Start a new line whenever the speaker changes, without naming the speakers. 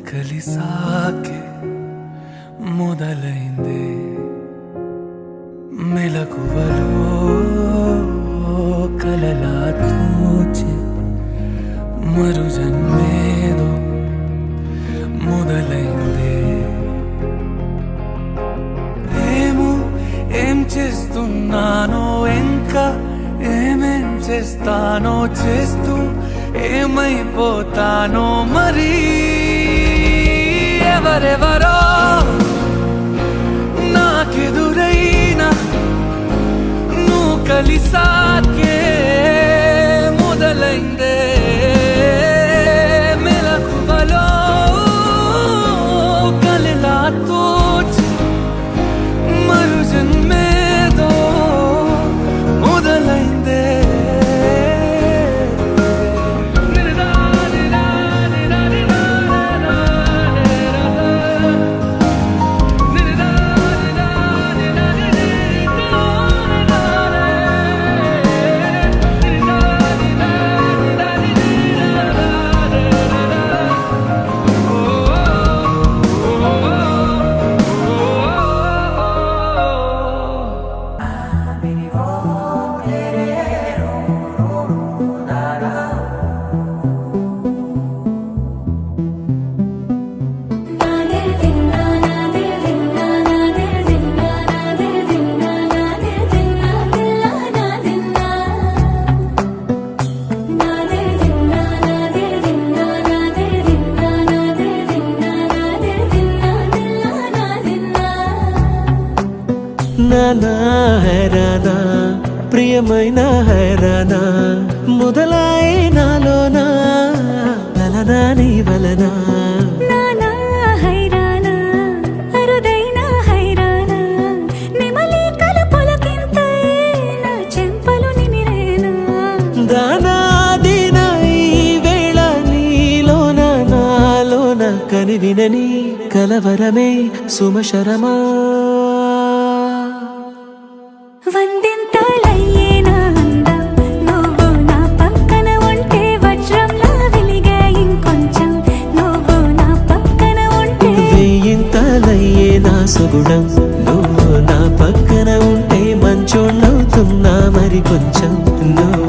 కలిసాకే మొదలైందే మెలకువలో కలలా తోచే మరు జన్మేదో మొదలైందే ఏం చేస్తున్నానో ఇంకా ఏమేం చేస్తానో చేస్తూ ఏమైపోతానో మరి ఎవరెవరో నాకెదురైనా నువ్వు కలిసాకే మొదలైందే మెలకువలో కలలా తోచి మరు జన్మేదో మొదలైందే
నానా హైరానా ప్రియమైన హైరానా మొదలాయి నాలోనా వలనా నీ వలనా
నానా హైరానా అరుదైన హైరానా నెమలి కలుపులకింతై నా చెంపలు నిమిరేనా
దానాదిన ఈ వేళ నీలోన నాలోన కనివినని కలవరమే సుమశరమా
వందింతలయ్యేనా అందం నువ్వు నా పక్కన ఉంటే వజ్రంలా వెలిగే ఇంకొంచెం నువ్వు నా పక్కన ఉంటే
వేయింతలయ్యే నా సుగుణం నువ్వు నా పక్కన ఉంటే మంచోళ్ళవుతున్నా మరి కొంచెం నువ్వు